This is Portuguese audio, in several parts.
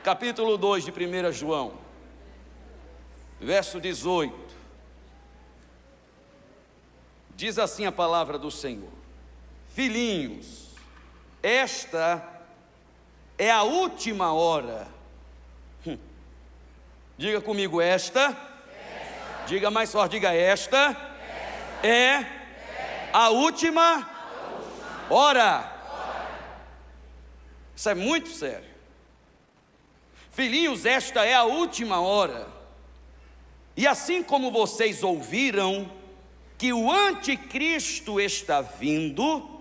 capítulo 2 de 1 João, verso 18, diz assim a palavra do Senhor: filhinhos, esta é a última hora. Diga comigo, esta. Diga mais forte, diga esta. É a última hora. Isso é muito sério. Filhinhos, esta é a última hora. E assim como vocês ouviram que o anticristo está vindo,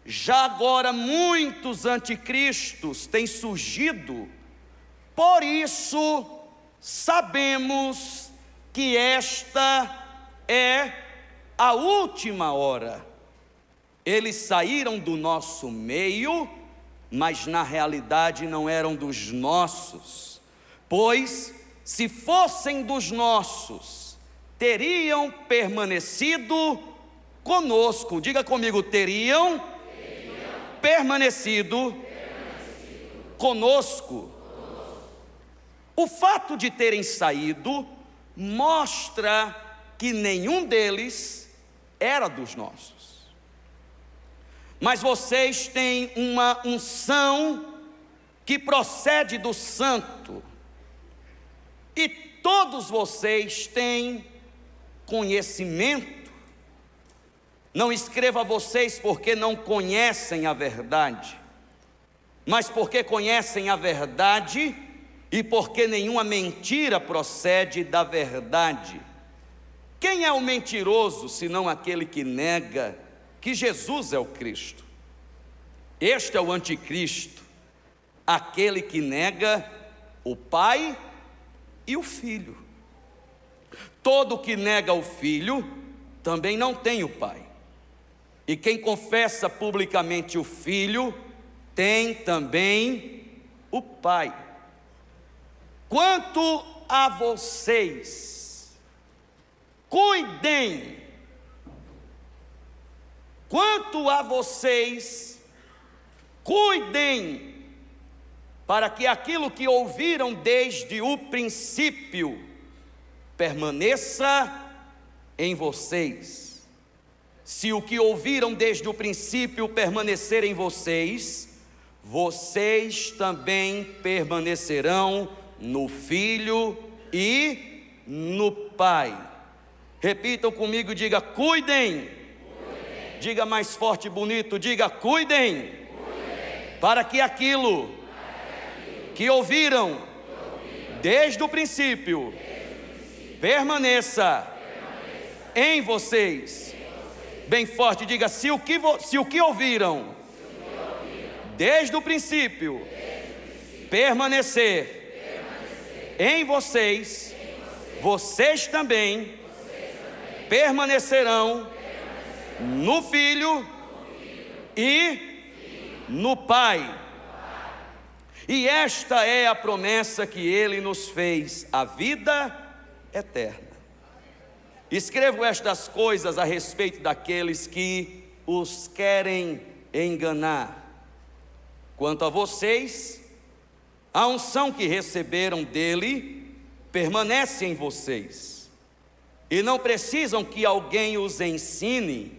já agora muitos anticristos têm surgido. Por isso sabemos que esta é a última hora. Eles saíram do nosso meio, mas na realidade não eram dos nossos, pois se fossem dos nossos, teriam permanecido conosco. Diga comigo, teriam permanecido conosco. O fato de terem saído mostra que nenhum deles era dos nossos. Mas vocês têm uma unção que procede do Santo, e todos vocês têm conhecimento. Não escrevo a vocês porque não conhecem a verdade, mas porque conhecem a verdade e porque nenhuma mentira procede da verdade. Quem é o mentiroso senão aquele que nega que Jesus é o Cristo? Este é o anticristo, aquele que nega o Pai e o Filho. Todo que nega o Filho também não tem o Pai, e quem confessa publicamente o Filho tem também o Pai. Quanto a vocês, cuidem. Quanto a vocês, cuidem, para que aquilo que ouviram desde o princípio permaneça em vocês. Se o que ouviram desde o princípio permanecer em vocês, vocês também permanecerão no Filho e no Pai. Repitam comigo, diga cuidem. Diga mais forte e bonito, diga cuidem, para que aquilo que ouviram desde o princípio permaneça em vocês. Bem forte, diga, se o que ouviram desde o princípio permanecer em vocês, vocês também permanecerão no Filho e no Pai. E esta é a promessa que Ele nos fez, a vida eterna. Escrevo estas coisas a respeito daqueles que os querem enganar. Quanto a vocês, a unção que receberam dele permanece em vocês, e não precisam que alguém os ensine,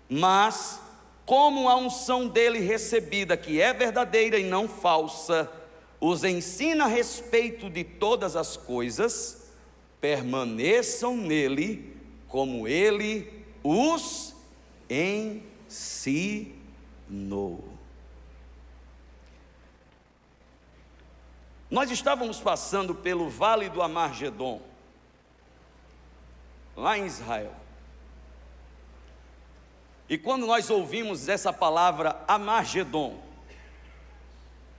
mas como a unção dele recebida, que é verdadeira e não falsa, os ensina a respeito de todas as coisas, permaneçam nele como ele os ensinou. Nós estávamos passando pelo vale do Amargedon, lá em Israel. E quando nós ouvimos essa palavra Amargedon,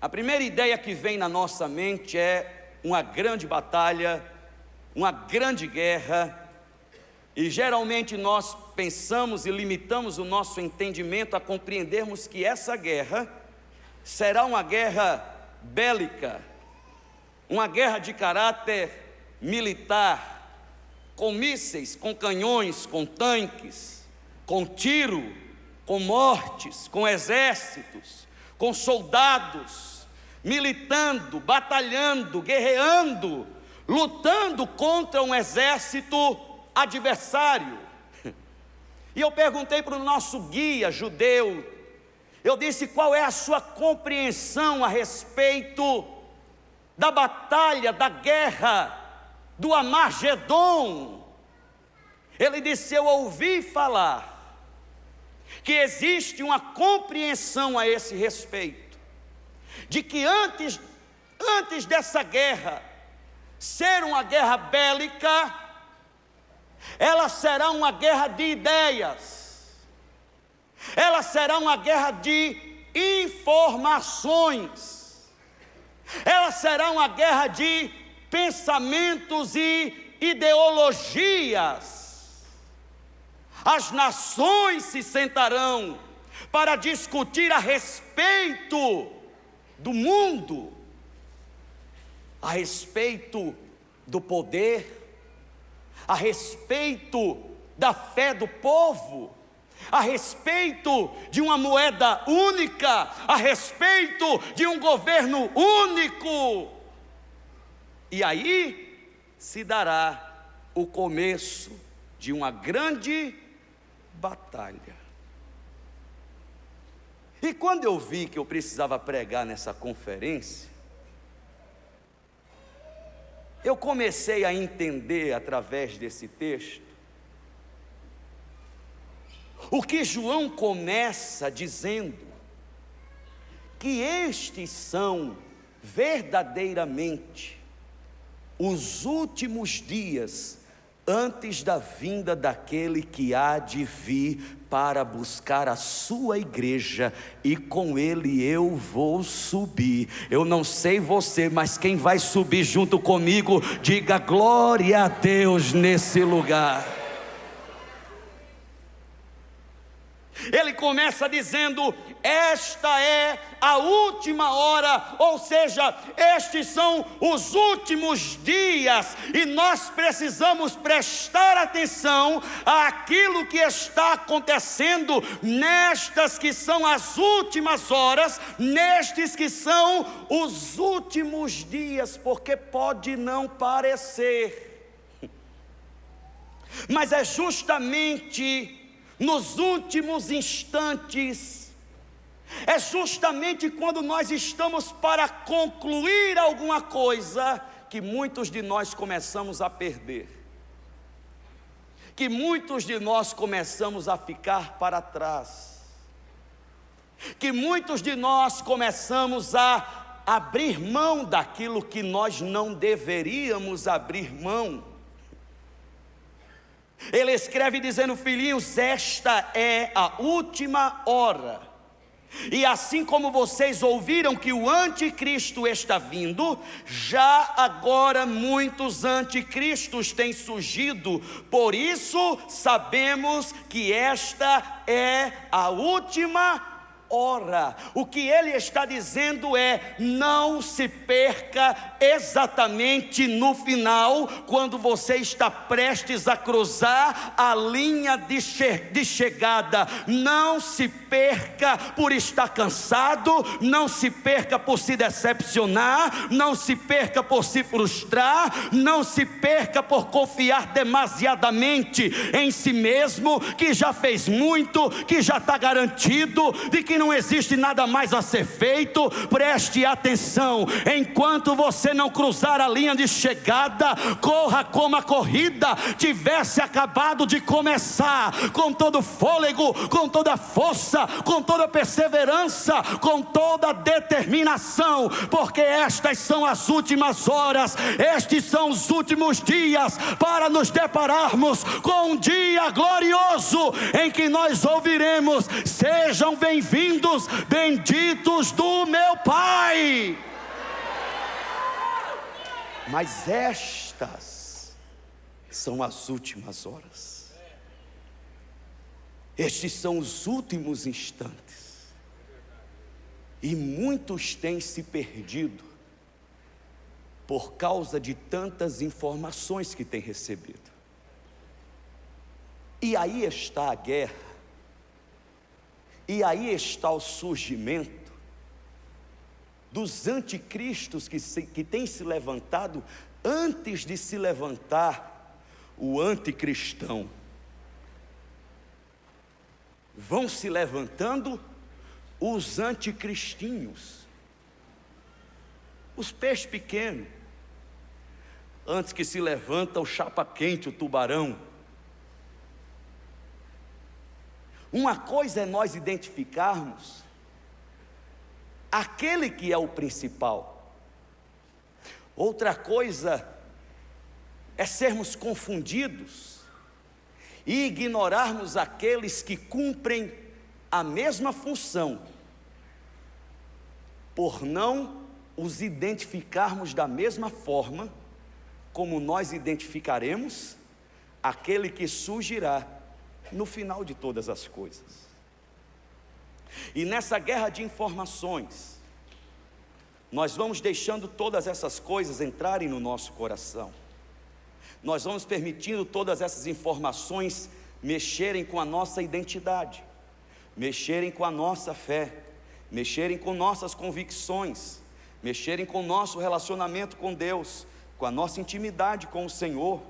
a primeira ideia que vem na nossa mente é uma grande batalha, uma grande guerra, e geralmente nós pensamos e limitamos o nosso entendimento a compreendermos que essa guerra será uma guerra bélica, uma guerra de caráter militar, com mísseis, com canhões, com tanques, com tiro, com mortes, com exércitos, com soldados. militando, batalhando, guerreando, lutando contra um exército adversário. E eu perguntei para o nosso guia judeu, eu disse: qual é a sua compreensão a respeito da batalha, da guerra, do Armagedon? Ele disse: eu ouvi falar que existe uma compreensão a esse respeito, de que antes dessa guerra ser uma guerra bélica, ela será uma guerra de ideias, ela será uma guerra de informações, ela será uma guerra de pensamentos e ideologias. As nações se sentarão para discutir a respeito do mundo, a respeito do poder, a respeito da fé do povo, a respeito de uma moeda única, a respeito de um governo único. E aí se dará o começo de uma grande batalha. E quando eu vi que eu precisava pregar nessa conferência, eu comecei a entender através desse texto o que João começa dizendo, que estes são verdadeiramente os últimos dias antes da vinda daquele que há de vir para buscar a sua igreja, e com ele eu vou subir. Eu não sei você, mas quem vai subir junto comigo, diga glória a Deus nesse lugar. Ele começa dizendo: esta é a última hora, ou seja, estes são os últimos dias, e nós precisamos prestar atenção àquilo que está acontecendo nestas que são as últimas horas, nestes que são os últimos dias, porque pode não parecer, mas é justamente nos últimos instantes, é justamente quando nós estamos para concluir alguma coisa, que muitos de nós começamos a perder, que muitos de nós começamos a ficar para trás, que muitos de nós começamos a abrir mão daquilo que nós não deveríamos abrir mão. Ele escreve dizendo: filhinhos, esta é a última hora. E assim como vocês ouviram que o anticristo está vindo, já agora muitos anticristos têm surgido. Por isso sabemos que esta é a última hora. O que ele está dizendo é: não se perca exatamente no final, quando você está prestes a cruzar a linha de chegada. Não se perca por estar cansado, não se perca por se decepcionar, não se perca por se frustrar, não se perca por confiar demasiadamente em si mesmo, que já fez muito, que já está garantido, de que não existe nada mais a ser feito. Preste atenção: enquanto você não cruzar a linha de chegada, corra como a corrida tivesse acabado de começar, com todo fôlego, com toda força, com toda perseverança, com toda determinação, porque estas são as últimas horas, estes são os últimos dias, para nos depararmos com um dia glorioso, em que nós ouviremos: sejam bem-vindos, benditos do meu Pai. Mas estas são as últimas horas, estes são os últimos instantes, e muitos têm se perdido por causa de tantas informações que têm recebido. E aí está a guerra, e aí está o surgimento dos anticristos que tem se levantado, antes de se levantar o anticristão. Vão se levantando os anticristinhos, os peixes pequenos, antes que se levanta o chapa quente, o tubarão. Uma coisa é nós identificarmos aquele que é o principal, outra coisa é sermos confundidos e ignorarmos aqueles que cumprem a mesma função, por não os identificarmos da mesma forma como nós identificaremos aquele que surgirá no final de todas as coisas. E nessa guerra de informações, nós vamos deixando todas essas coisas entrarem no nosso coração, nós vamos permitindo todas essas informações mexerem com a nossa identidade, mexerem com a nossa fé, mexerem com nossas convicções, mexerem com o nosso relacionamento com Deus, com a nossa intimidade com o Senhor.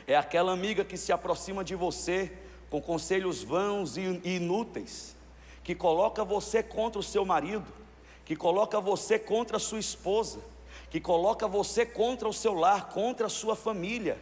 É aquela amiga que se aproxima de você com conselhos vãos e inúteis, que coloca você contra o seu marido, que coloca você contra a sua esposa, que coloca você contra o seu lar, contra a sua família.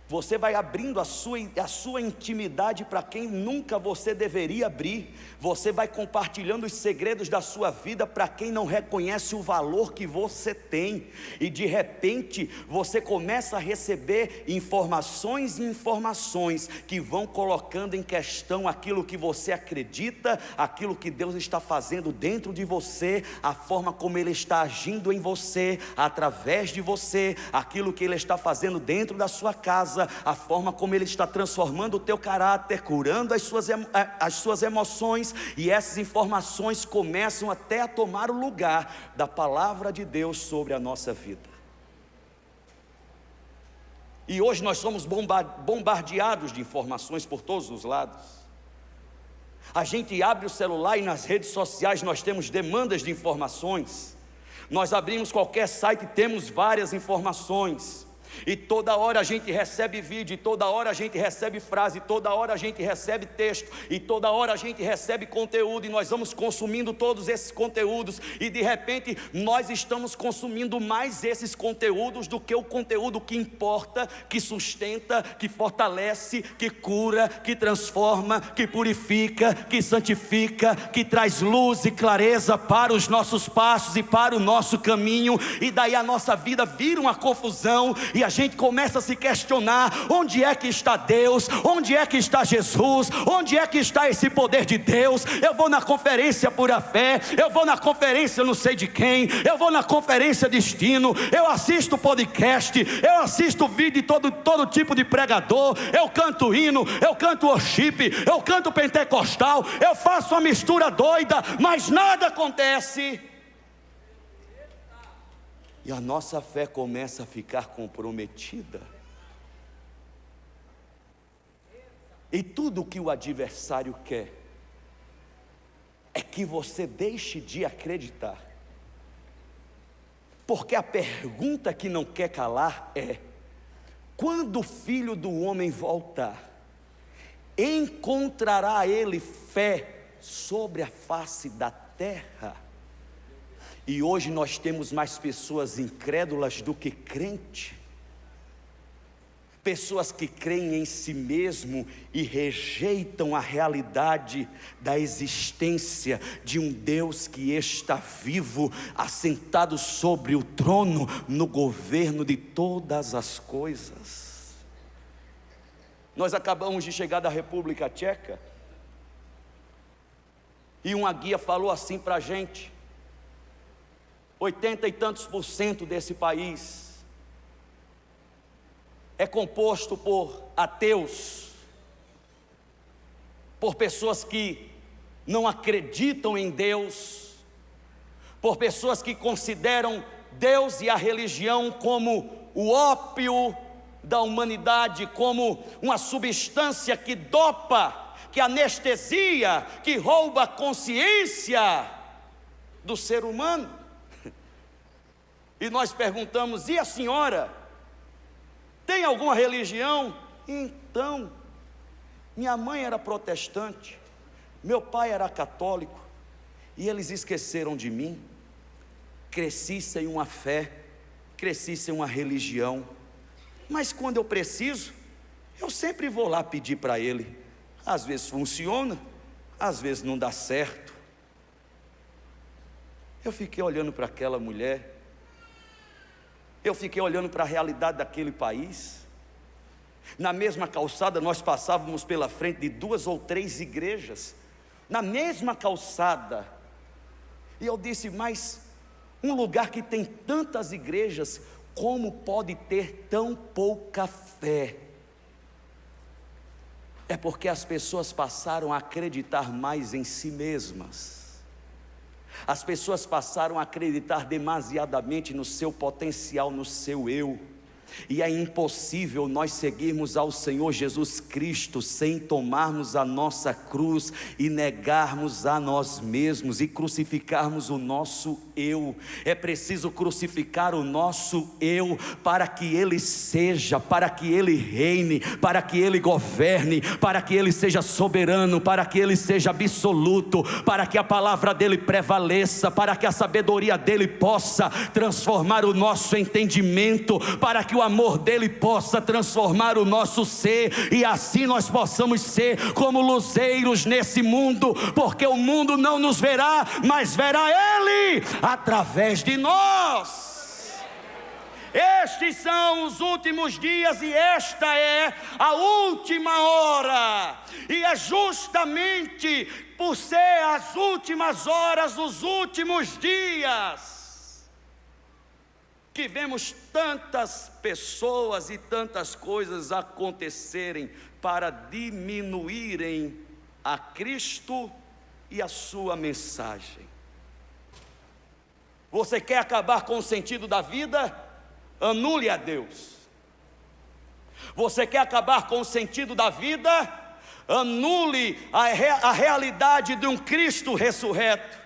Você vai abrindo a sua intimidade para quem nunca você deveria abrir. Você vai compartilhando os segredos da sua vida para quem não reconhece o valor que você tem. E de repente você começa a receber informações e informações que vão colocando em questão aquilo que você acredita, aquilo que Deus está fazendo dentro de você, a forma como Ele está agindo em você, através de você, aquilo que Ele está fazendo dentro da sua casa, a forma como Ele está transformando o teu caráter, curando as suas emoções, e essas informações começam até a tomar o lugar da palavra de Deus sobre a nossa vida. E hoje nós somos bombardeados de informações por todos os lados. A gente abre o celular e nas redes sociais nós temos demandas de informações. Nós abrimos qualquer site e temos várias informações. E toda hora a gente recebe vídeo, e toda hora a gente recebe frase, e toda hora a gente recebe texto, e toda hora a gente recebe conteúdo, e nós vamos consumindo todos esses conteúdos, e de repente nós estamos consumindo mais esses conteúdos do que o conteúdo que importa, que sustenta, que fortalece, que cura, que transforma, que purifica, que santifica, que traz luz e clareza para os nossos passos e para o nosso caminho. E daí a nossa vida vira uma confusão, e a gente começa a se questionar: onde é que está Deus? Onde é que está Jesus? Onde é que está esse poder de Deus? Eu vou na conferência Pura Fé, eu vou na conferência não sei de quem, eu vou na conferência Destino, eu assisto podcast, eu assisto vídeo de todo tipo de pregador, eu canto hino, eu canto worship, eu canto pentecostal, eu faço uma mistura doida, mas nada acontece. E a nossa fé começa a ficar comprometida. E tudo que o adversário quer é que você deixe de acreditar. Porque a pergunta que não quer calar é: quando o Filho do Homem voltar, encontrará ele fé sobre a face da terra? E hoje nós temos mais pessoas incrédulas do que crentes, pessoas que creem em si mesmo e rejeitam a realidade da existência de um Deus que está vivo, assentado sobre o trono, no governo de todas as coisas. Nós acabamos de chegar da República Tcheca, e uma guia falou assim para a gente: 80 e tantos % desse país é composto por ateus, por pessoas que não acreditam em Deus, por pessoas que consideram Deus e a religião como o ópio da humanidade, como uma substância que dopa, que anestesia, que rouba a consciência do ser humano. E nós perguntamos: e a senhora? Tem alguma religião? Então, minha mãe era protestante, meu pai era católico, e eles esqueceram de mim. Cresci sem uma fé, cresci sem uma religião, mas quando eu preciso, eu sempre vou lá pedir para ele. Às vezes funciona, às vezes não dá certo. Eu fiquei olhando para aquela mulher, eu fiquei olhando para a realidade daquele país. Na mesma calçada nós passávamos pela frente de 2 ou 3 igrejas, na mesma calçada, e eu disse: mas um lugar que tem tantas igrejas, como pode ter tão pouca fé? É porque as pessoas passaram a acreditar mais em si mesmas. As pessoas passaram a acreditar demasiadamente no seu potencial, no seu eu. E é impossível nós seguirmos ao Senhor Jesus Cristo sem tomarmos a nossa cruz e negarmos a nós mesmos e crucificarmos o nosso eu. É preciso crucificar o nosso eu para que ele seja, para que ele reine, para que ele governe, para que ele seja soberano, para que ele seja absoluto, para que a palavra dele prevaleça, para que a sabedoria dele possa transformar o nosso entendimento, para que o amor dele possa transformar o nosso ser, e assim nós possamos ser como luzeiros nesse mundo, porque o mundo não nos verá, mas verá ele através de nós. Estes são os últimos dias e esta é a última hora, e é justamente por ser as últimas horas dos últimos dias que vemos tantas pessoas e tantas coisas acontecerem para diminuírem a Cristo e a sua mensagem. Você quer acabar com o sentido da vida? Anule a Deus. Você quer acabar com o sentido da vida? Anule a realidade de um Cristo ressurreto.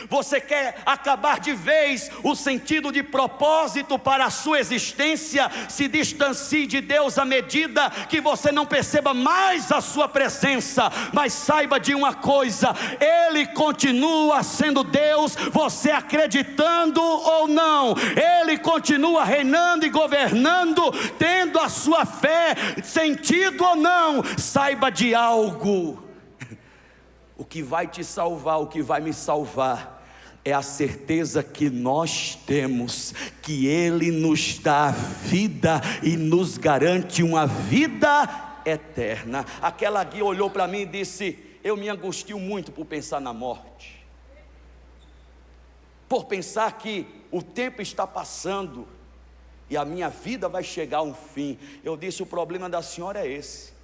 Você quer acabar de vez o sentido de propósito para a sua existência? Se distancie de Deus à medida que você não perceba mais a sua presença, mas saiba de uma coisa: Ele continua sendo Deus, você acreditando ou não, Ele continua reinando e governando, tendo a sua fé sentido ou não. Saiba de algo: o que vai te salvar, o que vai me salvar, é a certeza que nós temos, que Ele nos dá vida e nos garante uma vida eterna. Aquela guia olhou para mim e disse: eu me angustio muito por pensar na morte, por pensar que o tempo está passando e a minha vida vai chegar a um fim. Eu disse: o problema da senhora é esse,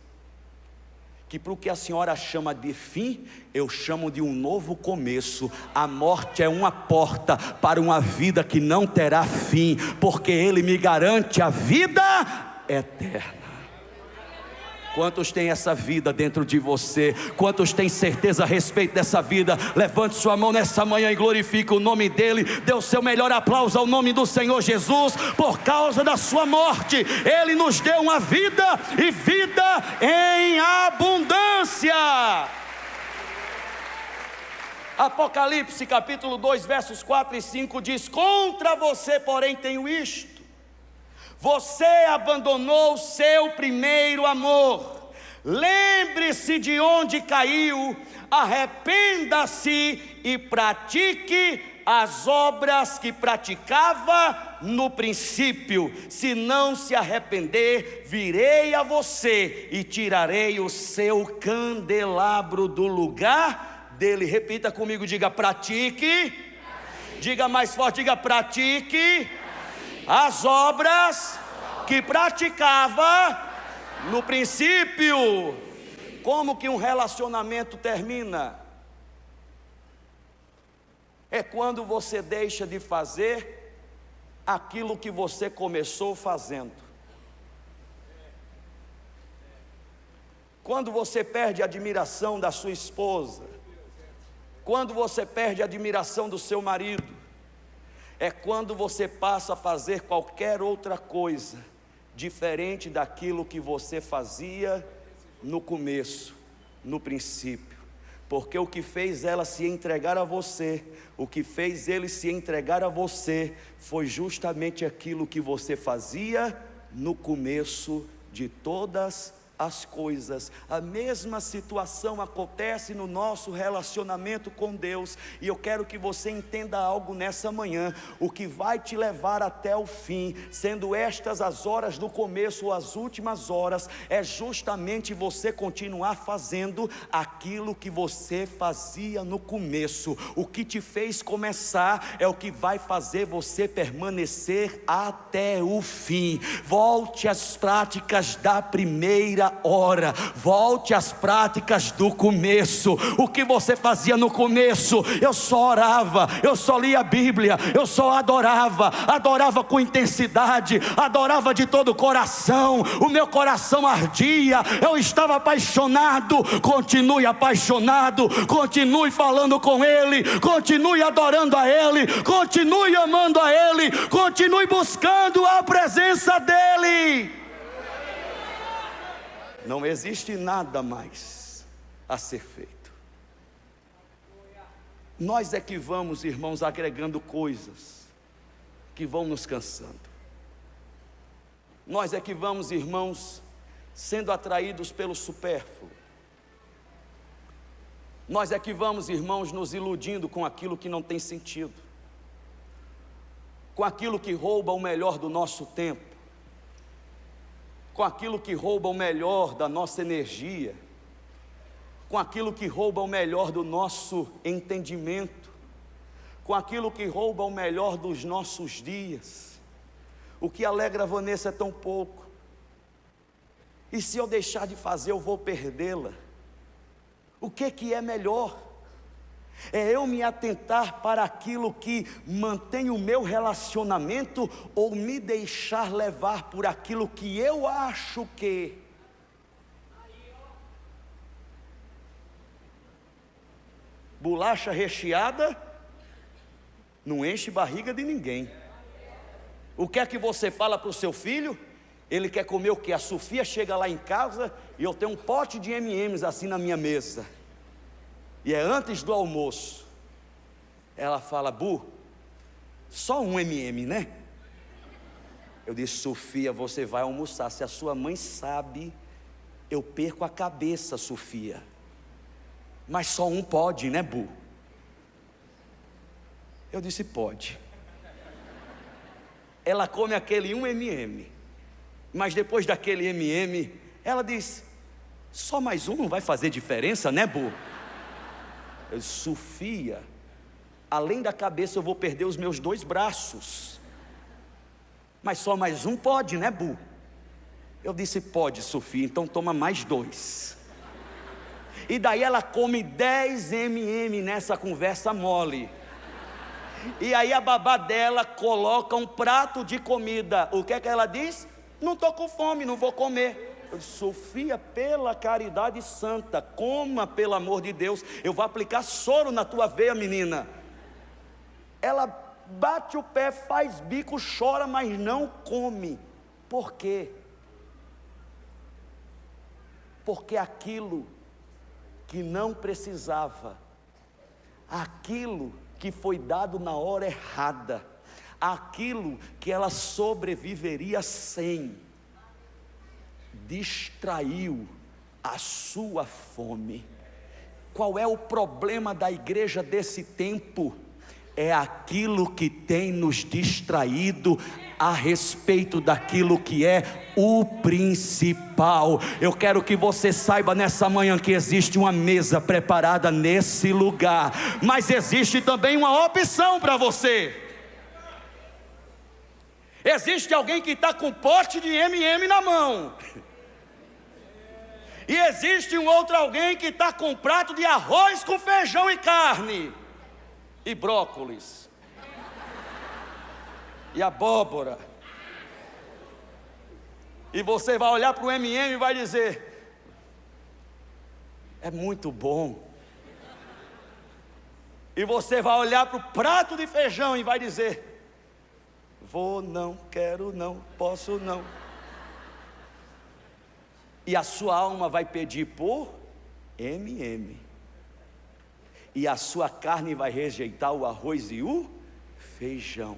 que para o que a senhora chama de fim, eu chamo de um novo começo. A morte é uma porta para uma vida que não terá fim, porque Ele me garante a vida eterna. Quantos têm essa vida dentro de você? Quantos têm certeza a respeito dessa vida? Levante sua mão nessa manhã e glorifique o nome dEle. Dê o seu melhor aplauso ao nome do Senhor Jesus. Por causa da sua morte, Ele nos deu uma vida, e vida em abundância. Apocalipse capítulo 2 versos 4 e 5 diz: contra você porém tenho isto: você abandonou o seu primeiro amor. Lembre-se de onde caiu, arrependa-se e pratique as obras que praticava no princípio. Se não se arrepender, virei a você e tirarei o seu candelabro do lugar dele. Repita comigo, diga: pratique. Diga mais forte, diga: pratique as obras que praticava no princípio. Como que um relacionamento termina? É quando você deixa de fazer aquilo que você começou fazendo. Quando você perde a admiração da sua esposa, quando você perde a admiração do seu marido, é quando você passa a fazer qualquer outra coisa diferente daquilo que você fazia no começo, no princípio. Porque o que fez ela se entregar a você, o que fez ele se entregar a você, foi justamente aquilo que você fazia no começo de todas as coisas. A mesma situação acontece no nosso relacionamento com Deus, e eu quero que você entenda algo nessa manhã. O que vai te levar até o fim, sendo estas as horas do começo ou as últimas horas, é justamente você continuar fazendo aquilo que você fazia no começo. O que te fez começar é o que vai fazer você permanecer até o fim. Volte às práticas da primeira hora, volte às práticas do começo. O que você fazia no começo? Eu só orava, eu só lia a Bíblia, eu só adorava com intensidade, adorava de todo o coração, o meu coração ardia, eu estava apaixonado. Continue apaixonado, continue falando com Ele, continue adorando a Ele, continue amando a Ele, continue buscando a presença dEle. Não existe nada mais a ser feito. Nós é que vamos, irmãos, agregando coisas que vão nos cansando. Nós é que vamos, irmãos, sendo atraídos pelo supérfluo. Nós é que vamos, irmãos, nos iludindo com aquilo que não tem sentido, com aquilo que rouba o melhor do nosso tempo, com aquilo que rouba o melhor da nossa energia, com aquilo que rouba o melhor do nosso entendimento, com aquilo que rouba o melhor dos nossos dias. O que alegra a Vanessa é tão pouco, e se eu deixar de fazer eu vou perdê-la. O que é melhor? É eu me atentar para aquilo que mantém o meu relacionamento, ou me deixar levar por aquilo que eu acho que? Bolacha recheada não enche barriga de ninguém. O que é que você fala para o seu filho? Ele quer comer o que? A Sofia chega lá em casa e eu tenho um pote de M&M's assim na minha mesa, e é antes do almoço. Ela fala: Bu, só um M&M, né? Eu disse: Sofia, você vai almoçar. Se a sua mãe sabe, eu perco a cabeça, Sofia. Mas só um pode, né, Bu? Eu disse: pode. Ela come aquele um M&M, mas depois daquele M&M, ela diz: só mais um não vai fazer diferença, né, Bu? Eu disse: Sofia, além da cabeça eu vou perder os meus 2 braços, mas só mais um pode, né, Bu? Eu disse: pode, Sofia, então toma mais 2. E daí ela come 10 M&M nessa conversa mole. E aí a babá dela coloca um prato de comida. O que é que ela diz? Não estou com fome, não vou comer. Eu disse: Sofia, pela caridade santa, coma, pelo amor de Deus. Eu vou aplicar soro na tua veia, menina. Ela bate o pé, faz bico, chora, mas não come. Por quê? Porque aquilo que não precisava, aquilo que foi dado na hora errada, aquilo que ela sobreviveria sem, distraiu a sua fome. Qual é o problema da igreja desse tempo? É aquilo que tem nos distraído a respeito daquilo que é o principal. Eu quero que você saiba nessa manhã que existe uma mesa preparada nesse lugar, mas existe também uma opção para você. Existe alguém que está com um pote de M&M na mão, e existe um outro alguém que está com um prato de arroz com feijão e carne, e brócolis, e abóbora. E você vai olhar para o M&M e vai dizer: é muito bom. E você vai olhar para o prato de feijão e vai dizer: vou não, quero não, posso não. E a sua alma vai pedir por MM. E a sua carne vai rejeitar o arroz e o feijão.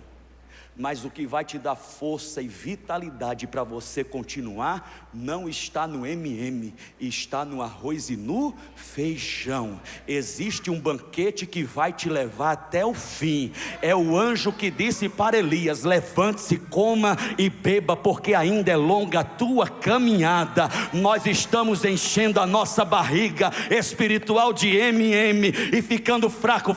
Mas o que vai te dar força e vitalidade para você continuar, não está no MM, está no arroz e no feijão. Existe um banquete que vai te levar até o fim. É o anjo que disse para Elias: levante-se, coma e beba, porque ainda é longa a tua caminhada. Nós estamos enchendo a nossa barriga espiritual de MM e ficando fraco.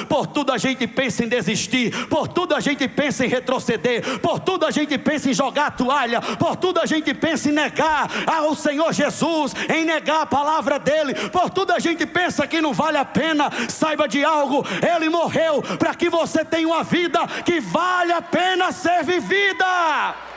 Por tudo a gente pensa em desistir, por tudo a gente pensa em retroceder, por tudo a gente pensa em jogar a toalha, por tudo a gente pensa em negar ao Senhor Jesus, em negar a palavra dele, por tudo a gente pensa que não vale a pena. Saiba de algo: ele morreu para que você tenha uma vida que vale a pena ser vivida.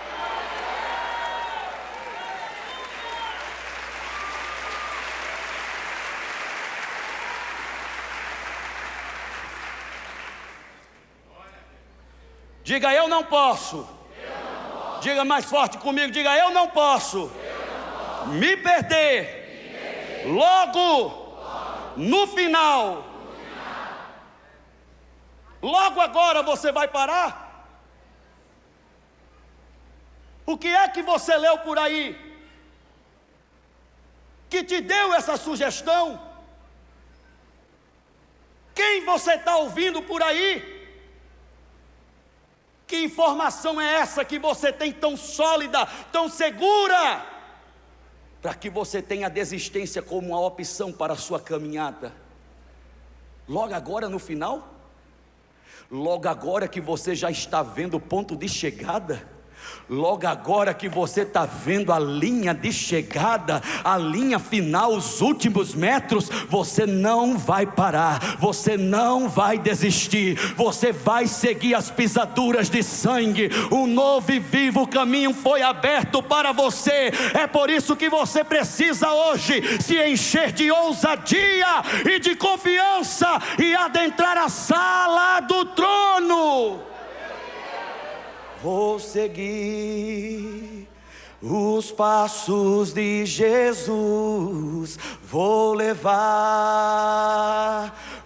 Diga: eu não posso. Diga mais forte comigo, diga: eu não posso me perder. Logo no final. Logo agora você vai parar? O que é que você leu por aí que te deu essa sugestão? Quem você está ouvindo por aí? Que informação é essa que você tem tão sólida, tão segura, para que você tenha a desistência como uma opção para a sua caminhada? Logo agora no final? Logo agora que você já está vendo o ponto de chegada? Logo agora que você está vendo a linha de chegada, a linha final, os últimos metros, você não vai parar, você não vai desistir, você vai seguir as pisaduras de sangue. Um novo e vivo caminho foi aberto para você. É por isso que você precisa hoje se encher de ousadia e de confiança e adentrar a sala do trono. Vou seguir os passos de Jesus, vou levar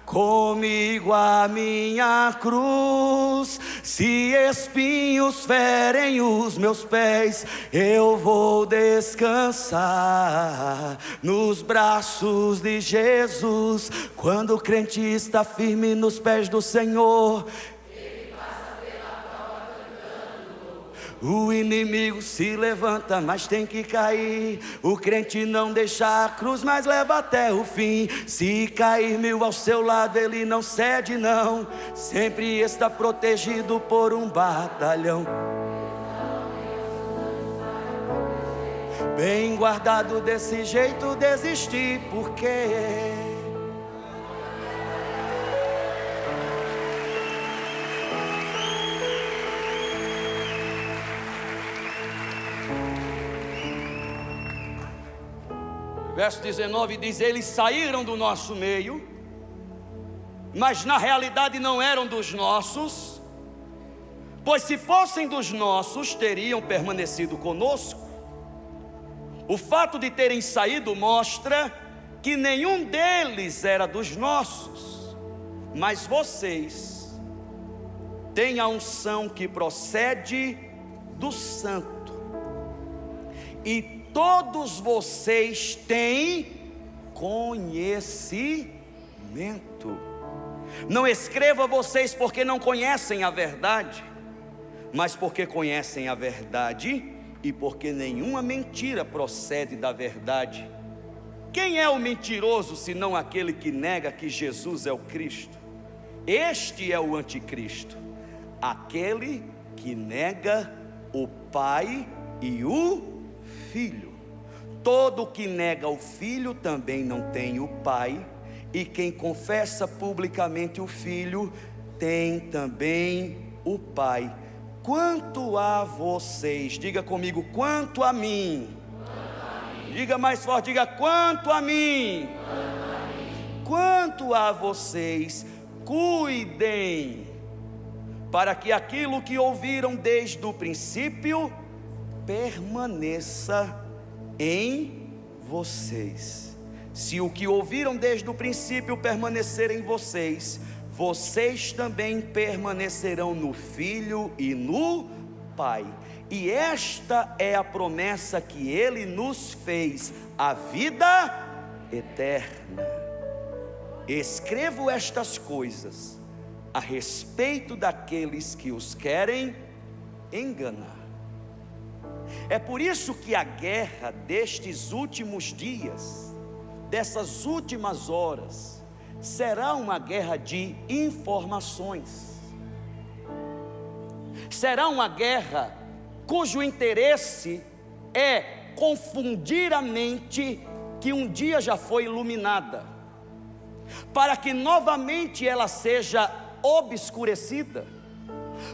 comigo a minha cruz. Se espinhos ferem os meus pés, eu vou descansar nos braços de Jesus. Quando o crente está firme nos pés do Senhor, o inimigo se levanta, mas tem que cair. O crente não deixa a cruz, mas leva até o fim. Se cair 1000 ao seu lado, ele não cede não. Sempre está protegido por um batalhão, bem guardado. Desse jeito desistir, porque verso 19 diz: eles saíram do nosso meio, mas na realidade não eram dos nossos, pois se fossem dos nossos, teriam permanecido conosco. O fato de terem saído mostra que nenhum deles era dos nossos, mas vocês têm a unção que procede do Santo, e todos vocês têm conhecimento. Não escrevo a vocês porque não conhecem a verdade, mas porque conhecem a verdade e porque nenhuma mentira procede da verdade. Quem é o mentiroso senão aquele que nega que Jesus é o Cristo? Este é o anticristo, aquele que nega o Pai e o Filho. Todo que nega o Filho também não tem o Pai, e quem confessa publicamente o Filho tem também o Pai. Quanto a vocês, diga comigo: quanto a mim. Diga mais forte, diga: quanto a mim. Quanto a vocês, cuidem para que aquilo que ouviram desde o princípio permaneça em vocês. Se o que ouviram desde o princípio permanecer em vocês, vocês também permanecerão no Filho e no Pai. E esta é a promessa que Ele nos fez, a vida eterna. Escrevo estas coisas a respeito daqueles que os querem enganar. É por isso que a guerra destes últimos dias, dessas últimas horas, será uma guerra de informações. Será uma guerra cujo interesse é confundir a mente que um dia já foi iluminada, para que novamente ela seja obscurecida,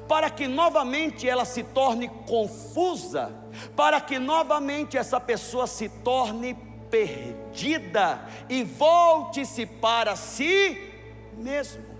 para que novamente ela se torne confusa, para que novamente essa pessoa se torne perdida e volte-se para si mesmo,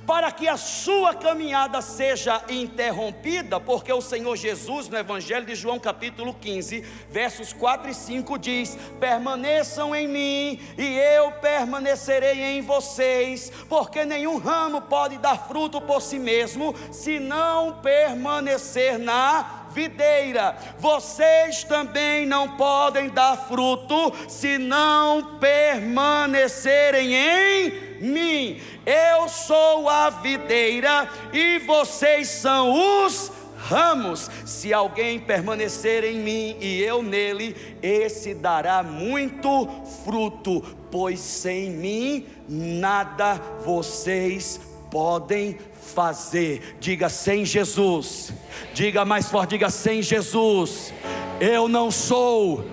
para que a sua caminhada seja interrompida, porque o Senhor Jesus, no Evangelho de João capítulo 15, versos 4 e 5 diz: permaneçam em mim e eu permanecerei em vocês, porque nenhum ramo pode dar fruto por si mesmo, se não permanecer na videira. Vocês também não podem dar fruto se não permanecerem em mim. Eu sou a videira e vocês são os ramos. Se alguém permanecer em mim e eu nele, esse dará muito fruto, pois sem mim nada vocês podem fazer. Diga: sem Jesus. Diga mais forte, diga: sem Jesus eu não sou,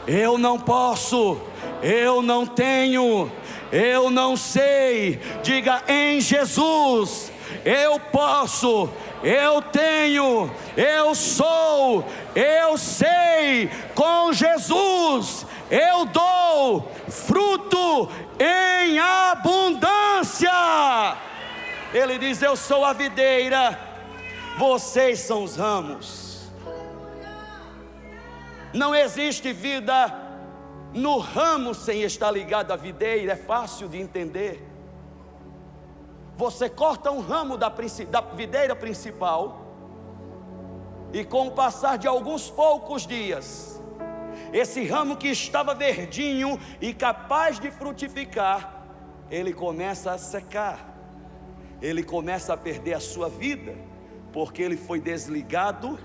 eu não posso, eu não tenho, eu não sei. Diga: em Jesus eu posso, eu tenho, eu sou, eu sei. Com Jesus eu dou fruto em abundância. Ele diz: eu sou a videira, vocês são os ramos. Não existe vida no ramo sem estar ligado à videira. É fácil de entender. Você corta um ramo da videira principal, e com o passar de alguns poucos dias, esse ramo que estava verdinho e capaz de frutificar, ele começa a secar, ele começa a perder a sua vida, porque ele foi desligado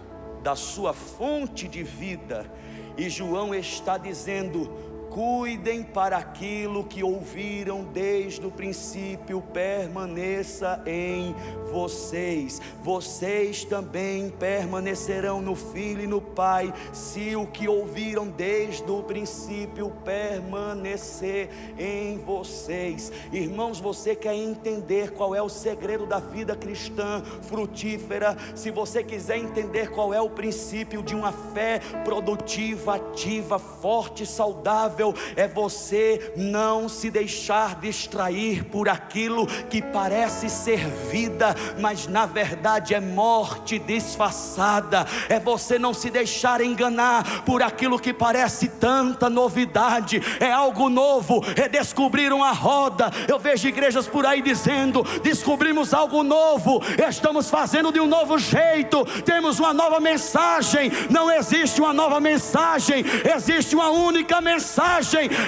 da sua fonte de vida. E João está dizendo: cuidem para aquilo que ouviram desde o princípio permaneça em vocês. Vocês também permanecerão no Filho e no Pai, se o que ouviram desde o princípio permanecer em vocês. Irmãos, você quer entender qual é o segredo da vida cristã frutífera? Se você quiser entender qual é o princípio de uma fé produtiva, ativa, forte, saudável, é você não se deixar distrair por aquilo que parece ser vida, mas na verdade é morte disfarçada. É você não se deixar enganar por aquilo que parece tanta novidade. É algo novo, é descobrir uma roda. Eu vejo igrejas por aí dizendo: descobrimos algo novo, estamos fazendo de um novo jeito, temos uma nova mensagem. Não existe uma nova mensagem, existe uma única mensagem.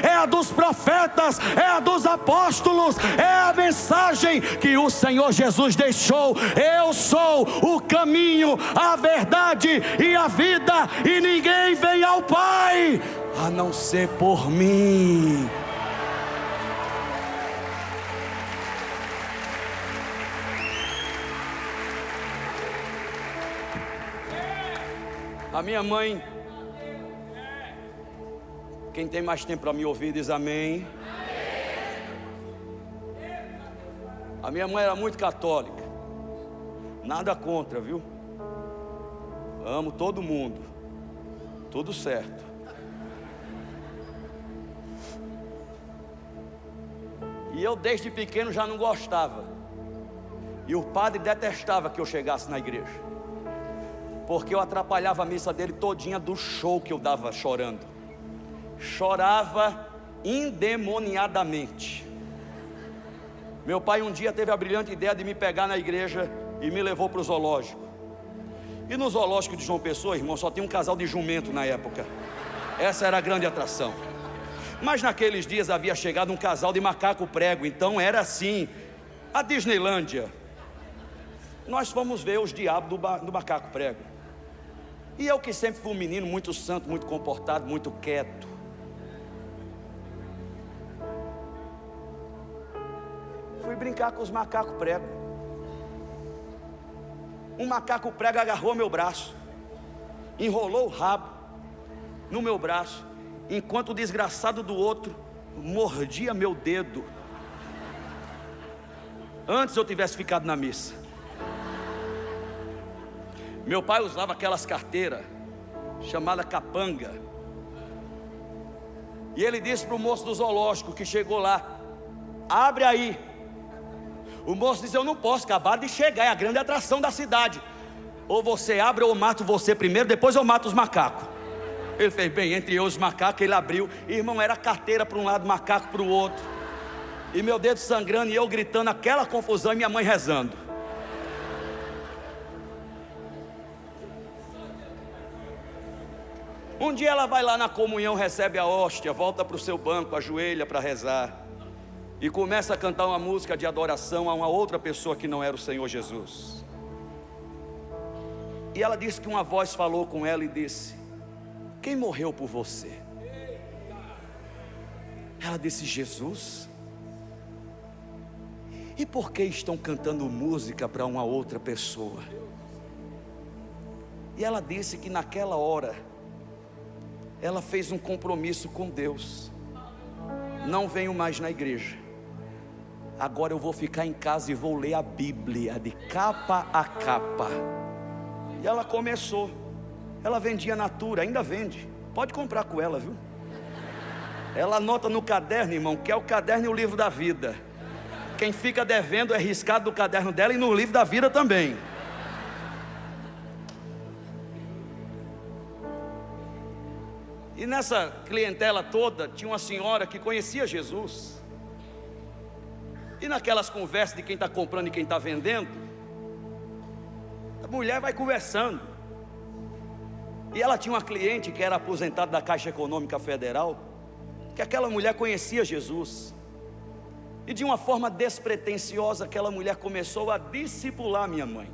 É a dos profetas, é a dos apóstolos, é a mensagem que o Senhor Jesus deixou: eu sou o caminho, a verdade e a vida, e ninguém vem ao Pai a não ser por mim. A minha mãe, quem tem mais tempo para me ouvir diz amém. A minha mãe era muito católica. Nada contra, viu? Amo todo mundo, tudo certo. E eu desde pequeno já não gostava. E o padre detestava que eu chegasse na igreja, porque eu atrapalhava a missa dele todinha do show que eu dava chorando. Chorava endemoniadamente. Meu pai um dia teve a brilhante ideia de me pegar na igreja e me levou para o zoológico. E no zoológico de João Pessoa, irmão, só tinha um casal de jumento na época. Essa era a grande atração. Mas naqueles dias havia chegado um casal de macaco prego. Então era assim, a Disneylândia. Nós fomos ver os diabos do macaco prego. E eu, que sempre fui um menino muito santo, muito comportado, muito quieto, fui brincar com os macacos prego. Um macaco prego agarrou meu braço, enrolou o rabo no meu braço, enquanto o desgraçado do outro mordia meu dedo. Antes eu tivesse ficado na missa. Meu pai usava aquelas carteiras chamada capanga. E ele disse para o moço do zoológico que chegou lá: abre aí. O moço disse: eu não posso, acabar de chegar, é a grande atração da cidade. Ou você abre ou eu mato você primeiro, depois eu mato os macacos. Ele fez bem, entre eu e os macacos. Ele abriu, irmão, era carteira para um lado, macaco para o outro, e meu dedo sangrando, e eu gritando, aquela confusão, e minha mãe rezando. Um dia ela vai lá na comunhão, recebe a hóstia, volta para o seu banco, ajoelha para rezar, e começa a cantar uma música de adoração a uma outra pessoa que não era o Senhor Jesus. E ela disse que uma voz falou com ela e disse: quem morreu por você? Ela disse: Jesus. E por que estão cantando música para uma outra pessoa? E ela disse que naquela hora ela fez um compromisso com Deus: não venho mais na igreja, agora eu vou ficar em casa e vou ler a Bíblia de capa a capa. E ela começou. Ela vendia Natura, ainda vende, pode comprar com ela, viu? Ela anota no caderno, irmão, que é o caderno e o livro da vida. Quem fica devendo é riscado do caderno dela e no livro da vida também. E nessa clientela toda tinha uma senhora que conhecia Jesus. E naquelas conversas de quem está comprando e quem está vendendo, a mulher vai conversando. E ela tinha uma cliente que era aposentada da Caixa Econômica Federal, que aquela mulher conhecia Jesus. E de uma forma despretensiosa, aquela mulher começou a discipular minha mãe.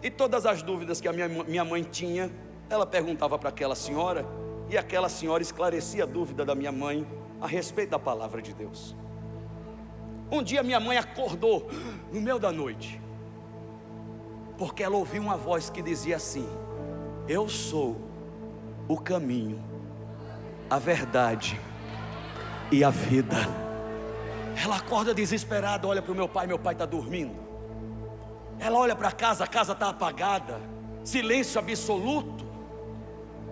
E todas as dúvidas que a minha mãe tinha, ela perguntava para aquela senhora, e aquela senhora esclarecia a dúvida da minha mãe a respeito da palavra de Deus. Um dia minha mãe acordou no meio da noite, porque ela ouviu uma voz que dizia assim: eu sou o caminho, a verdade e a vida. Ela acorda desesperada, olha para o meu pai está dormindo. Ela olha para a casa está apagada, silêncio absoluto,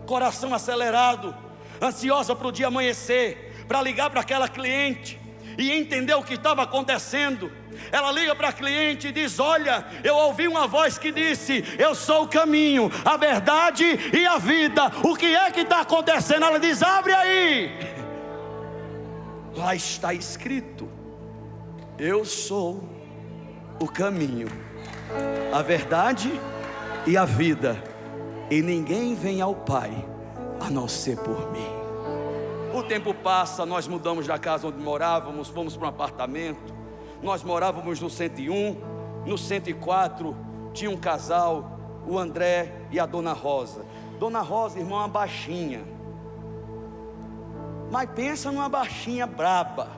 coração acelerado, ansiosa para o dia amanhecer, para ligar para aquela cliente e entender o que estava acontecendo. Ela liga para a cliente e diz: olha, eu ouvi uma voz que disse: eu sou o caminho, a verdade e a vida. O que é que está acontecendo? Ela diz: abre aí. Lá está escrito: eu sou o caminho, a verdade e a vida, e ninguém vem ao Pai a não ser por mim. O tempo passa, nós mudamos da casa onde morávamos, fomos para um apartamento. Nós morávamos no 101, no 104 tinha um casal, o André e a Dona Rosa. Dona Rosa, irmão, uma baixinha, mas pensa numa baixinha braba,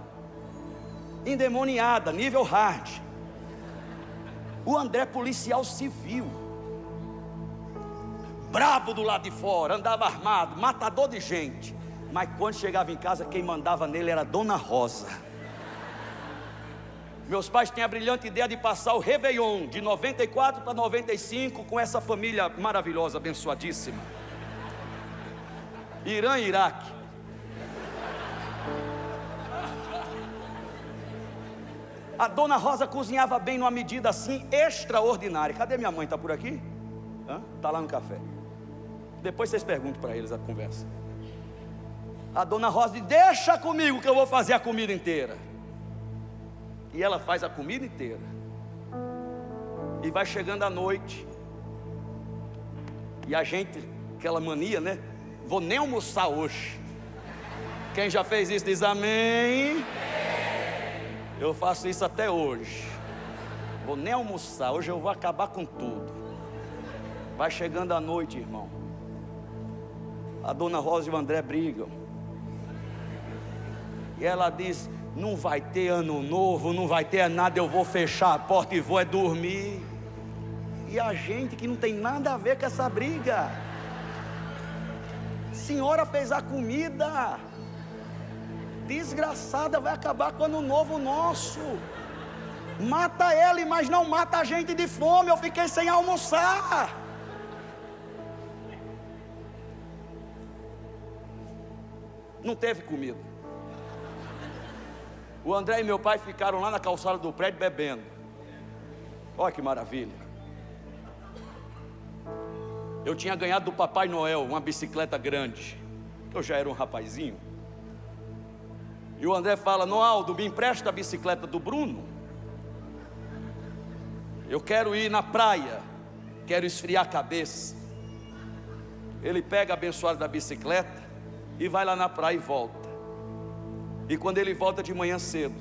endemoniada, nível hard. O André, policial civil, brabo do lado de fora, andava armado, matador de gente. Mas quando chegava em casa, quem mandava nele era a Dona Rosa. Meus pais têm a brilhante ideia de passar o Réveillon de 94 para 95 com essa família maravilhosa, abençoadíssima. Irã e Iraque. A dona Rosa cozinhava bem numa medida assim extraordinária. Cadê minha mãe? Está por aqui? Está lá no café. Depois vocês perguntam para eles a conversa. A dona Rosa diz: deixa comigo que eu vou fazer a comida inteira. E ela faz a comida inteira. E vai chegando a noite. E a gente, aquela mania, né? Vou nem almoçar hoje. Quem já fez isso diz amém. Eu faço isso até hoje. Vou nem almoçar, hoje eu vou acabar com tudo. Vai chegando a noite, irmão. A dona Rosa e o André brigam. E ela diz: não vai ter ano novo, não vai ter nada, eu vou fechar a porta e vou dormir. E a gente que não tem nada a ver com essa briga. Senhora fez a comida. Desgraçada, vai acabar com o ano novo nosso. Mata ele, mas não mata a gente de fome. Eu fiquei sem almoçar. Não teve comida. O André e meu pai ficaram lá na calçada do prédio bebendo. Olha que maravilha. Eu tinha ganhado do Papai Noel uma bicicleta grande. Eu já era um rapazinho. E o André fala: Noaldo, me empresta a bicicleta do Bruno. Eu quero ir na praia, quero esfriar a cabeça. Ele pega a abençoada da bicicleta e vai lá na praia e volta. E quando ele volta de manhã cedo,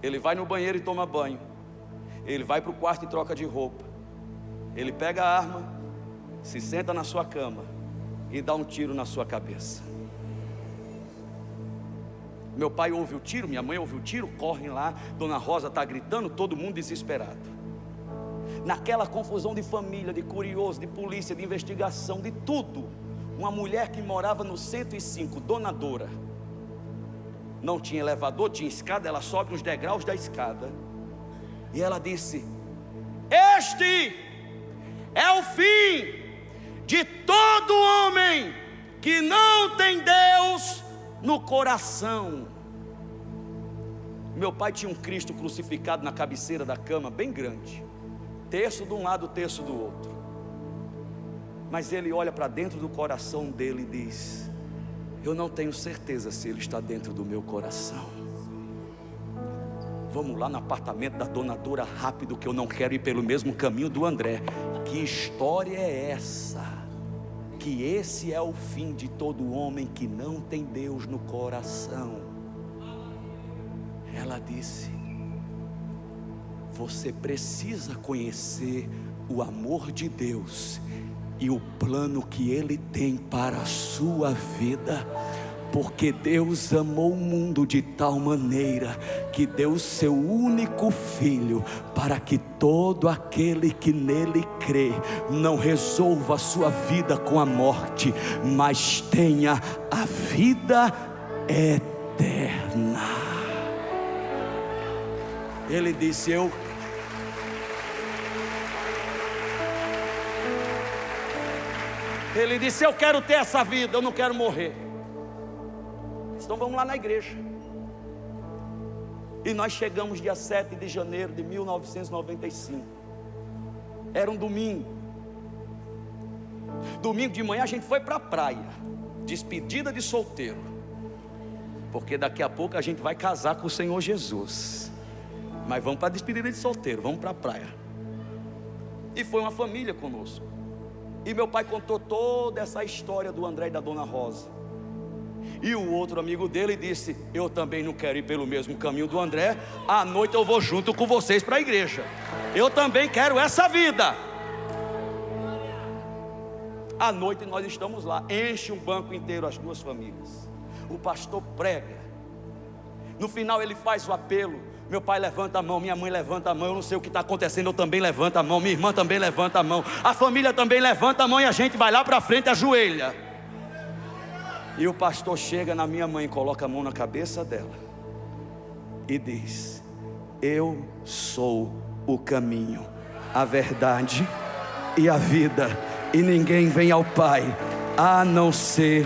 ele vai no banheiro e toma banho. Ele vai para o quarto e troca de roupa. Ele pega a arma, se senta na sua cama e dá um tiro na sua cabeça. Meu pai ouve o tiro, minha mãe ouve o tiro, correm lá, dona Rosa está gritando, todo mundo desesperado. Naquela confusão de família, de curioso, de polícia, de investigação, de tudo, uma mulher que morava no 105, dona Dora, não tinha elevador, tinha escada, ela sobe nos degraus da escada, e ela disse: este é o fim de todo homem que não tem Deus no coração. Meu pai tinha um Cristo crucificado na cabeceira da cama, bem grande, terço de um lado, terço do outro. Mas ele olha para dentro do coração dele e diz: eu não tenho certeza se ele está dentro do meu coração. Vamos lá no apartamento da dona Dora rápido, que eu não quero ir pelo mesmo caminho do André. Que história é essa? Que esse é o fim de todo homem que não tem Deus no coração. Ela disse: você precisa conhecer o amor de Deus e o plano que Ele tem para a sua vida. Porque Deus amou o mundo de tal maneira que deu o seu único Filho, para que todo aquele que nele crê não resolva a sua vida com a morte, mas tenha a vida eterna. Ele disse: eu quero ter essa vida, eu não quero morrer. Então vamos lá na igreja. E nós chegamos dia 7 de janeiro de 1995. Era um domingo. Domingo de manhã a gente foi para a praia, despedida de solteiro, porque daqui a pouco a gente vai casar com o Senhor Jesus. Mas vamos para a despedida de solteiro, vamos para a praia. E foi uma família conosco. E meu pai contou toda essa história do André e da dona Rosa. E o outro amigo dele disse: eu também não quero ir pelo mesmo caminho do André. À noite eu vou junto com vocês para a igreja. Eu também quero essa vida. À noite nós estamos lá, enche um banco inteiro, as duas famílias. O pastor prega. No final ele faz o apelo. Meu pai levanta a mão, minha mãe levanta a mão. Eu não sei o que está acontecendo, eu também levanto a mão. Minha irmã também levanta a mão. A família também levanta a mão. E a gente vai lá para frente, ajoelha. E o pastor chega na minha mãe, coloca a mão na cabeça dela e diz: eu sou o caminho, a verdade e a vida, e ninguém vem ao Pai a não ser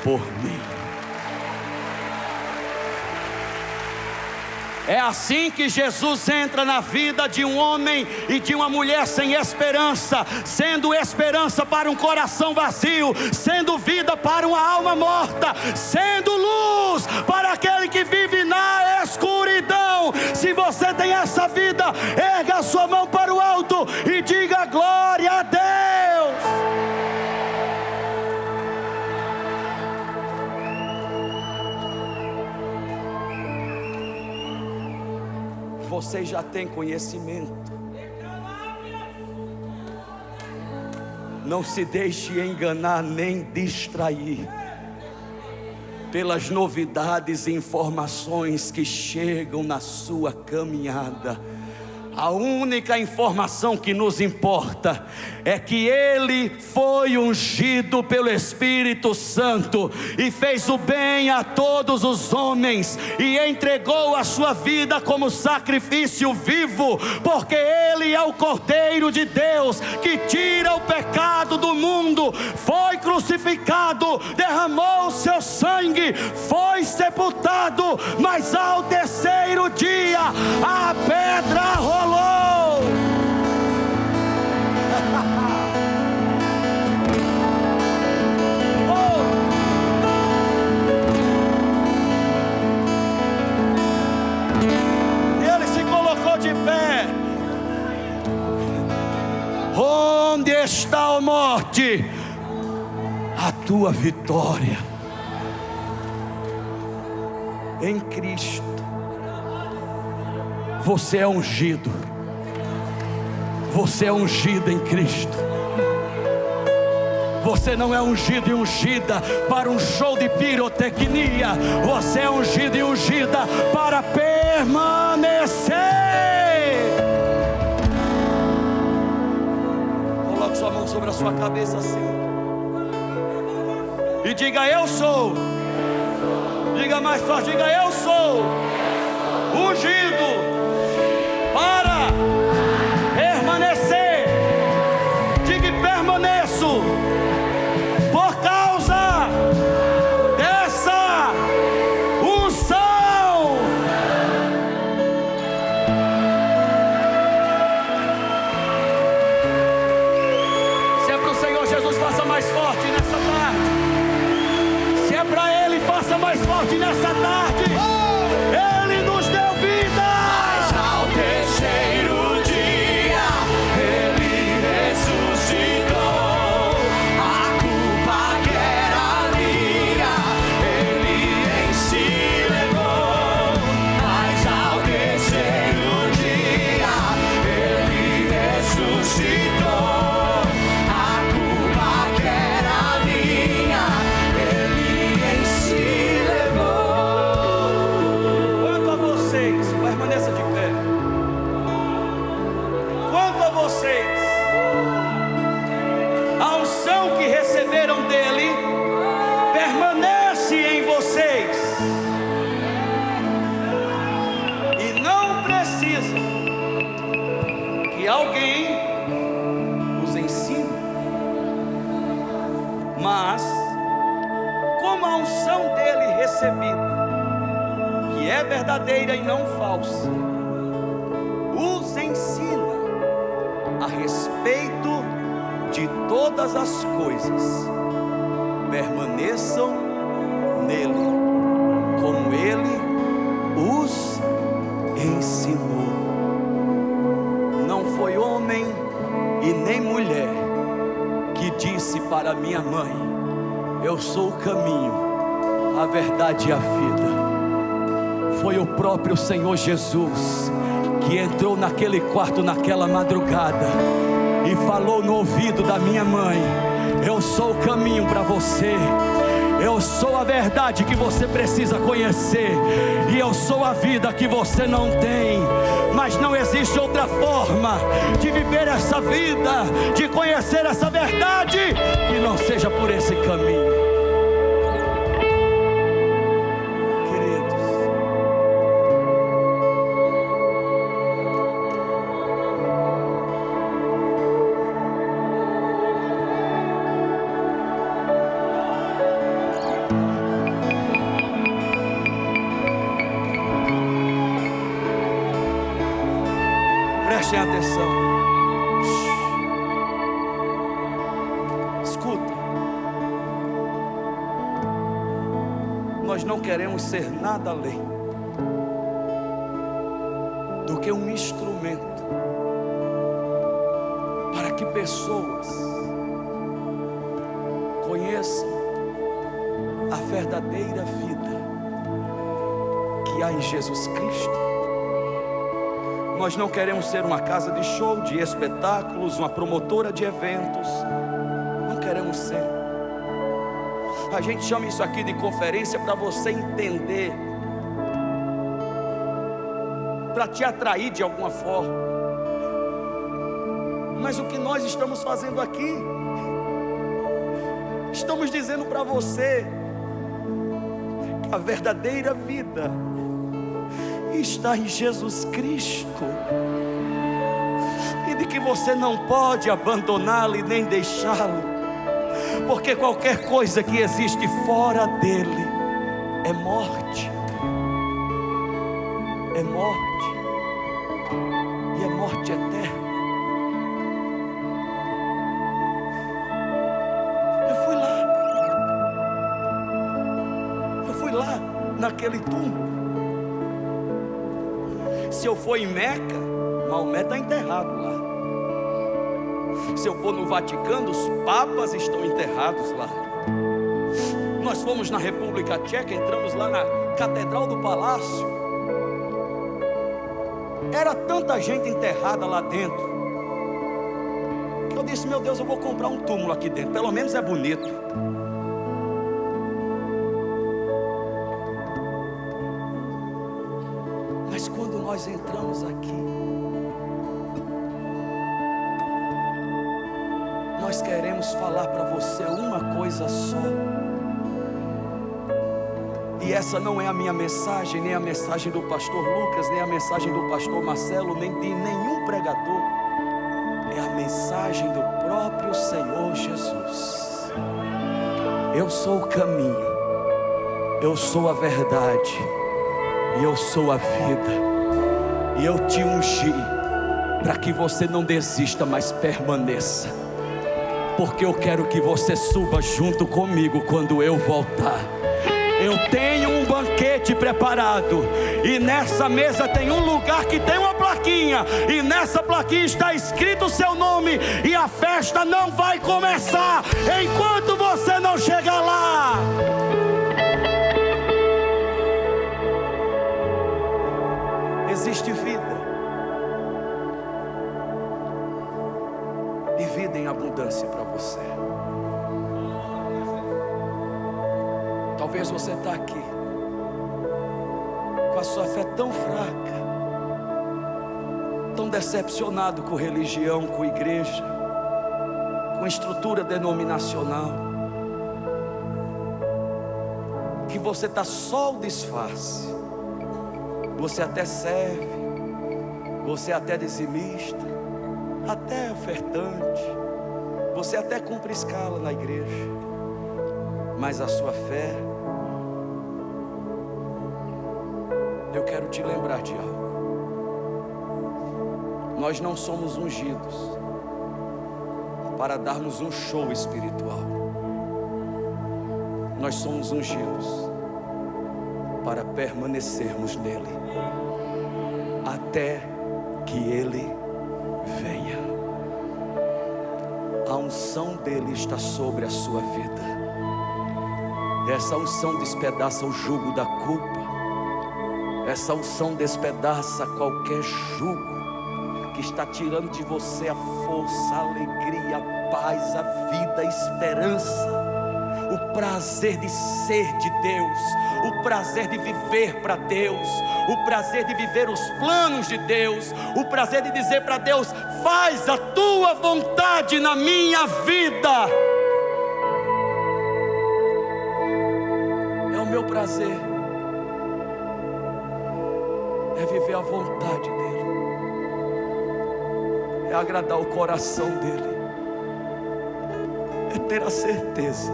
por mim. É assim que Jesus entra na vida de um homem e de uma mulher sem esperança, sendo esperança para um coração vazio, sendo vida para uma alma morta, sendo luz para aquele que vive na escuridão. Se você tem essa vida, erga a sua mão para o alto e diga glória a Deus. Você já tem conhecimento. Não se deixe enganar nem distrair pelas novidades e informações que chegam na sua caminhada. A única informação que nos importa é que Ele foi ungido pelo Espírito Santo e fez o bem a todos os homens e entregou a sua vida como sacrifício vivo, porque Ele é o Cordeiro de Deus que tira o pecado do mundo. Foi crucificado, derramou o seu sangue, foi sepultado, mas ao terceiro dia a pedra rolou. Ele se colocou de pé. Onde está a morte? A tua vitória em Cristo. Você é ungido. Você é ungido em Cristo. Você não é ungido e ungida para um show de pirotecnia. Você é ungido e ungida para permanecer. Coloque sua mão sobre a sua cabeça assim e diga: eu sou. Diga mais forte, diga: eu sou ungido para permanecer. Diga: permaneço por causa dessa unção. Se é para o Senhor Jesus, faça mais forte nessa tarde. Se é para Ele, faça mais forte nessa tarde. Ele nos deu vida. Mas ao terceiro dia Ele ressuscitou. A culpa que era minha Ele em si levou. Mas ao terceiro dia Ele ressuscitou. A culpa que era minha Ele em si levou. Quanto a vocês, permaneça de pé. Quanto a vocês, a unção que receberam dele permanece em vocês e não precisa que alguém os ensine. Mas como a unção dele recebida, que é verdadeira e não falsa, os ensina a respeito de todas as coisas, permaneçam nele, como ele os ensinou. Não foi homem e nem mulher que disse para minha mãe: eu sou o caminho, a verdade e a vida. Foi o próprio Senhor Jesus que entrou naquele quarto naquela madrugada e falou no ouvido da minha mãe: eu sou o caminho para você, eu sou a verdade que você precisa conhecer, e eu sou a vida que você não tem. Mas não existe outra forma de viver essa vida, de conhecer essa verdade, que não seja por esse caminho. Prestem atenção. Escuta. Nós não queremos ser nada além do que um instrumento para que pessoas conheçam a verdadeira vida que há em Jesus Cristo. Nós não queremos ser uma casa de show, de espetáculos, uma promotora de eventos. Não queremos ser. A gente chama isso aqui de conferência para você entender, para te atrair de alguma forma. Mas o que nós estamos fazendo aqui, estamos dizendo para você que a verdadeira vida está em Jesus Cristo, e de que você não pode abandoná-lo e nem deixá-lo, porque qualquer coisa que existe fora dele é morte, é morte, e é morte eterna. Eu fui lá naquele túmulo. Se eu for em Meca, Maomé está enterrado lá. Se eu for no Vaticano, os papas estão enterrados lá. Nós fomos na República Tcheca, entramos lá na Catedral do Palácio. Era tanta gente enterrada lá dentro, que eu disse: meu Deus, eu vou comprar um túmulo aqui dentro, pelo menos é bonito. Mas quando nós entramos aqui, nós queremos falar para você uma coisa só. E essa não é a minha mensagem, nem a mensagem do pastor Lucas, nem a mensagem do pastor Marcelo, nem de nenhum pregador. É a mensagem do próprio Senhor Jesus. Eu sou o caminho, eu sou a verdade, e eu sou a vida. E eu te ungi para que você não desista, mas permaneça, porque eu quero que você suba junto comigo quando eu voltar. Eu tenho um banquete preparado, e nessa mesa tem um lugar que tem uma plaquinha, e nessa plaquinha está escrito o seu nome, e a festa não vai começar enquanto você não chegar lá. Existe vida, e vida em abundância para você. Talvez você está aqui com a sua fé tão fraca, tão decepcionado com religião, com igreja, com estrutura denominacional, que você está só o disfarce. Você até serve, você até dizimista, até ofertante, você até cumpre escala na igreja, mas a sua fé, eu quero te lembrar de algo. Nós não somos ungidos para darmos um show espiritual. Nós somos ungidos para permanecermos nele até que ele venha. A unção dele está sobre a sua vida. Essa unção despedaça o jugo da culpa. Essa unção despedaça qualquer jugo que está tirando de você a força, a alegria, a paz, a vida, a esperança, o prazer de ser de Deus, o prazer de viver para Deus, o prazer de viver os planos de Deus, o prazer de dizer para Deus: faz a tua vontade na minha vida. É o meu prazer, é viver a vontade dEle, é agradar o coração dEle, é ter a certeza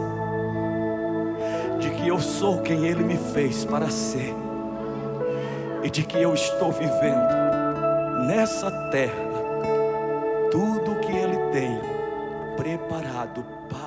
de que eu sou quem Ele me fez para ser, e de que eu estou vivendo nessa terra tudo que Ele tem preparado para